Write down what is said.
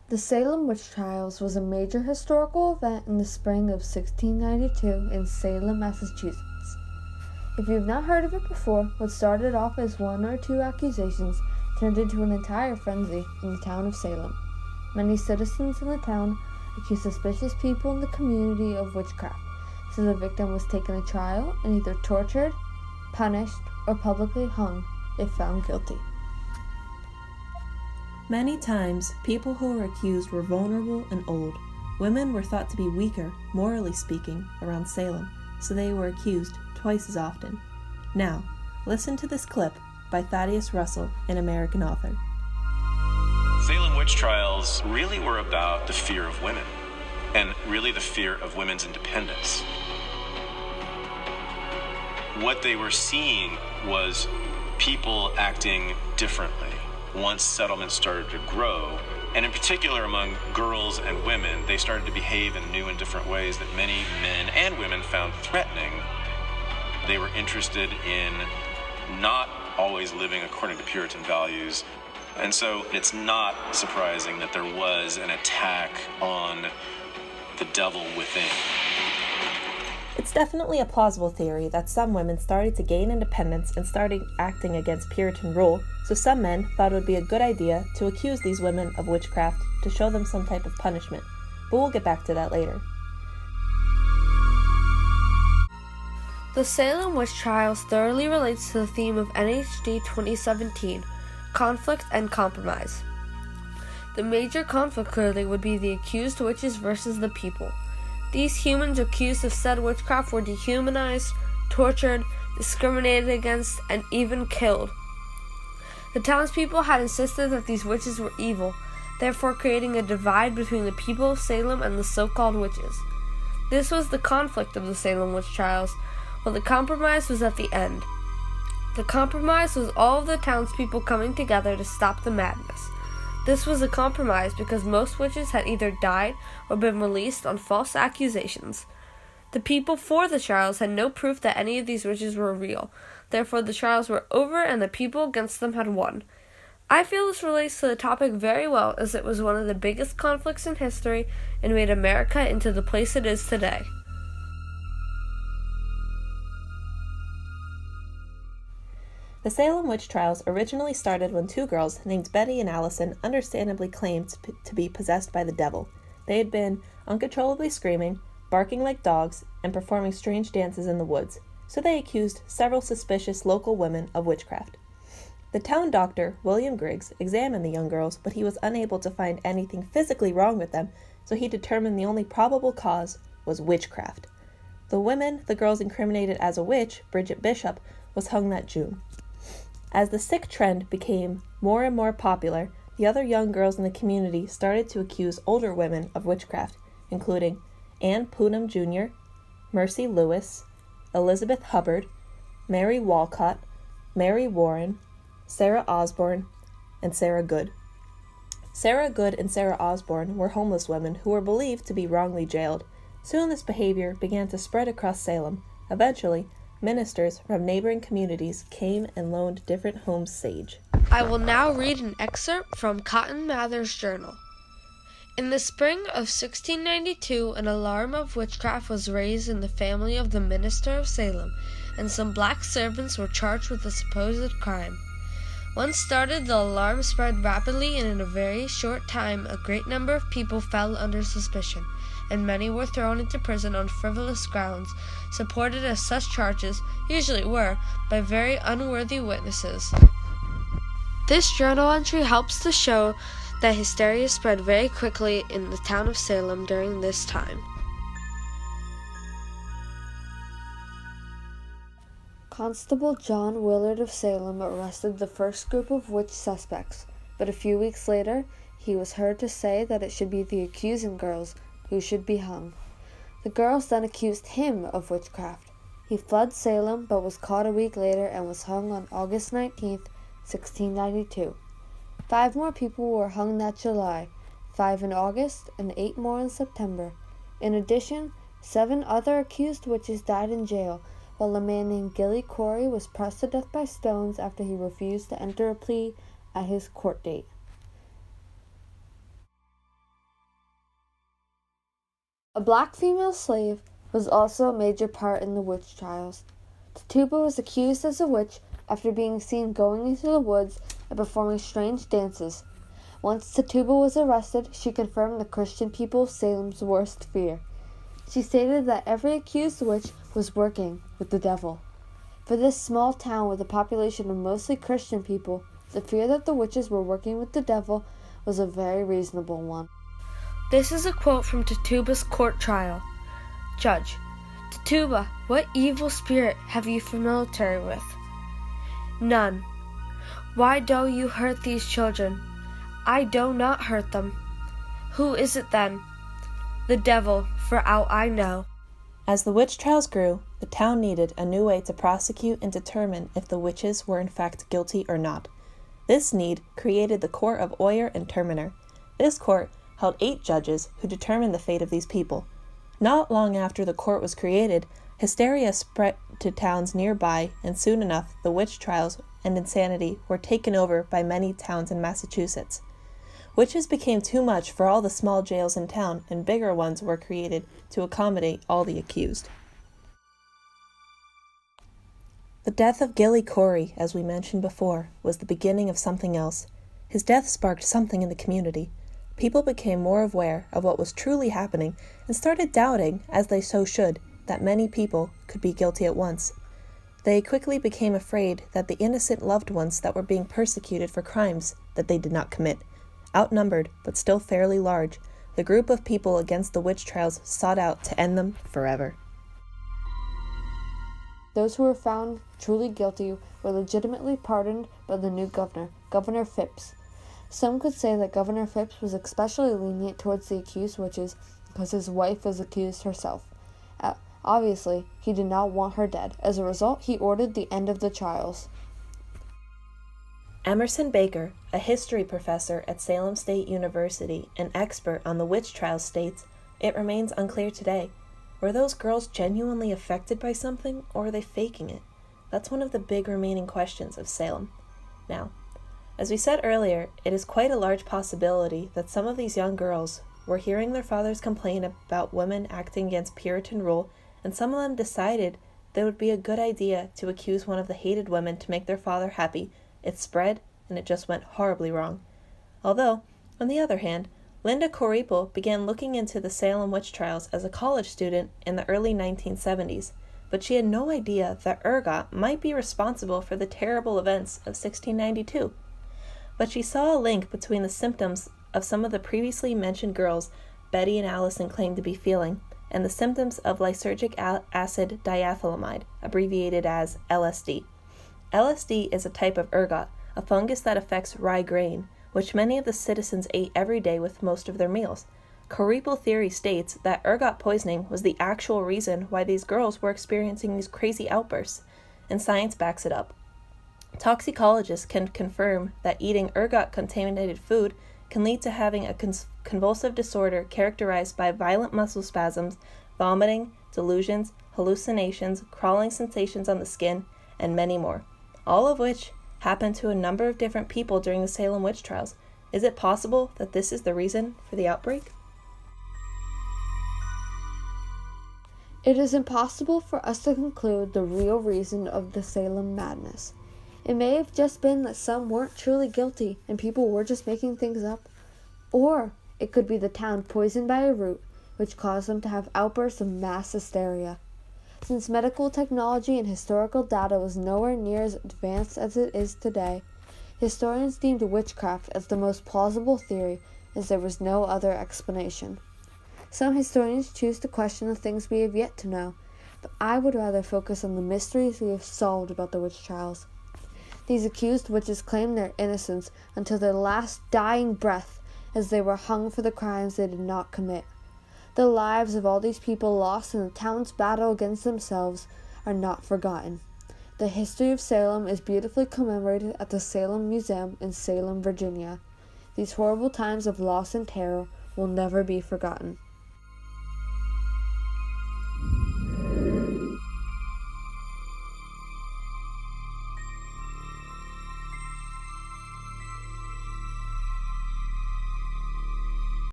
The Salem witch trials was a major historical event in the spring of 1692 in Salem, Massachusetts. If you've not heard of it before, what started off as one or two accusations turned into an entire frenzy in the town of Salem. Many citizens in the town accused suspicious people in the community of witchcraft, so the victim was taken to trial and either tortured, punished, or publicly hung if found guilty. Many times, people who were accused were vulnerable and old. Women were thought to be weaker, morally speaking, around Salem, so they were accused twice as often. Now, listen to this clip by Thaddeus Russell, an American author. Salem witch trials really were about the fear of women, and really the fear of women's independence. What they were seeing was people acting differently once settlements started to grow, and in particular among girls and women, they started to behave in new and different ways that many men and women found threatening. They were interested in not always living according to Puritan values, and so it's not surprising that there was an attack on the devil within. It's definitely a plausible theory that some women started to gain independence and started acting against Puritan rule, so some men thought it would be a good idea to accuse these women of witchcraft to show them some type of punishment, but we'll get back to that later. The Salem witch trials thoroughly relates to the theme of NHD 2017, conflict and compromise. The major conflict clearly would be the accused witches versus the people. These humans accused of said witchcraft were dehumanized, tortured, discriminated against, and even killed. The townspeople had insisted that these witches were evil, therefore creating a divide between the people of Salem and the so-called witches. This was the conflict of the Salem witch trials, while the compromise was at the end. The compromise was all of the townspeople coming together to stop the madness. This was a compromise because most witches had either died or been released on false accusations. The people for the trials had no proof that any of these witches were real. Therefore, the trials were over and the people against them had won. I feel this relates to the topic very well, as it was one of the biggest conflicts in history and made America into the place it is today. The Salem witch trials originally started when two girls named Betty and Allison understandably claimed to be possessed by the devil. They had been uncontrollably screaming, barking like dogs, and performing strange dances in the woods, so they accused several suspicious local women of witchcraft. The town doctor, William Griggs, examined the young girls, but he was unable to find anything physically wrong with them, so he determined the only probable cause was witchcraft. The woman the girls incriminated as a witch, Bridget Bishop, was hung that June. As the sick trend became more and more popular, the other young girls in the community started to accuse older women of witchcraft, including Ann Putnam Jr., Mercy Lewis, Elizabeth Hubbard, Mary Walcott, Mary Warren, Sarah Osborne, and Sarah Good. Sarah Good and Sarah Osborne were homeless women who were believed to be wrongly jailed. Soon this behavior began to spread across Salem. Eventually, ministers from neighboring communities came and loaned different homes sage. I will now read an excerpt from Cotton Mather's journal. In the spring of 1692, an alarm of witchcraft was raised in the family of the minister of Salem, and some black servants were charged with the supposed crime. Once started, the alarm spread rapidly, and in a very short time a great number of people fell under suspicion, and many were thrown into prison on frivolous grounds, supported as such charges usually were by very unworthy witnesses. This journal entry helps to show that hysteria spread very quickly in the town of Salem during this time. Constable John Willard of Salem arrested the first group of witch suspects, but a few weeks later he was heard to say that it should be the accusing girls who should be hung. The girls then accused him of witchcraft. He fled Salem but was caught a week later and was hung on August 19, 1692. 5 more people were hung that July, 5 in August and 8 more in September. In addition, 7 other accused witches died in jail, while a man named Gilly Corey was pressed to death by stones after he refused to enter a plea at his court date. A black female slave was also a major part in the witch trials. Tituba was accused as a witch after being seen going into the woods and performing strange dances. Once Tituba was arrested, she confirmed the Christian people of Salem's worst fear. She stated that every accused witch was working with the devil. For this small town with a population of mostly Christian people, the fear that the witches were working with the devil was a very reasonable one. This is a quote from Tituba's court trial. Judge: Tituba, what evil spirit have you familiarity with? None. Why do you hurt these children? I do not hurt them. Who is it then? The devil, for aught I know. As the witch trials grew, the town needed a new way to prosecute and determine if the witches were in fact guilty or not. This need created the court of Oyer and Terminer. This court held 8 judges who determined the fate of these people. Not long after the court was created, hysteria spread to towns nearby, and soon enough the witch trials and insanity were taken over by many towns in Massachusetts. Witches became too much for all the small jails in town, and bigger ones were created to accommodate all the accused. The death of Gilly Corey, as we mentioned before, was the beginning of something else. His death sparked something in the community. People became more aware of what was truly happening and started doubting, as they so should, that many people could be guilty at once. They quickly became afraid that the innocent loved ones that were being persecuted for crimes that they did not commit. Outnumbered, but still fairly large, the group of people against the witch trials sought out to end them forever. Those who were found truly guilty were legitimately pardoned by the new governor, Governor Phipps. Some could say that Governor Phipps was especially lenient towards the accused witches because his wife was accused herself. Obviously, he did not want her dead. As a result, he ordered the end of the trials. Emerson Baker, a history professor at Salem State University and expert on the witch trials, states, "It remains unclear today. Were those girls genuinely affected by something, or are they faking it? That's one of the big remaining questions of Salem." Now, as we said earlier, it is quite a large possibility that some of these young girls were hearing their fathers complain about women acting against Puritan rule, and some of them decided that it would be a good idea to accuse one of the hated women to make their father happy. It spread, and it just went horribly wrong. Although, on the other hand, Linda Corriepel began looking into the Salem witch trials as a college student in the early 1970s, but she had no idea that ergot might be responsible for the terrible events of 1692. But she saw a link between the symptoms of some of the previously mentioned girls Betty and Allison claimed to be feeling, and the symptoms of lysergic acid diethylamide, abbreviated as LSD. LSD is a type of ergot, a fungus that affects rye grain, which many of the citizens ate every day with most of their meals. Corriepel theory states that ergot poisoning was the actual reason why these girls were experiencing these crazy outbursts, and science backs it up. Toxicologists can confirm that eating ergot-contaminated food can lead to having a convulsive disorder characterized by violent muscle spasms, vomiting, delusions, hallucinations, crawling sensations on the skin, and many more, all of which happened to a number of different people during the Salem witch trials. Is it possible that this is the reason for the outbreak? It is impossible for us to conclude the real reason of the Salem madness. It may have just been that some weren't truly guilty and people were just making things up. Or it could be the town poisoned by a root, which caused them to have outbursts of mass hysteria. Since medical technology and historical data was nowhere near as advanced as it is today, historians deemed witchcraft as the most plausible theory, as there was no other explanation. Some historians choose to question the things we have yet to know, but I would rather focus on the mysteries we have solved about the witch trials. These accused witches claimed their innocence until their last dying breath, as they were hung for the crimes they did not commit. The lives of all these people lost in the town's battle against themselves are not forgotten. The history of Salem is beautifully commemorated at the Salem Museum in Salem, Virginia. These horrible times of loss and terror will never be forgotten.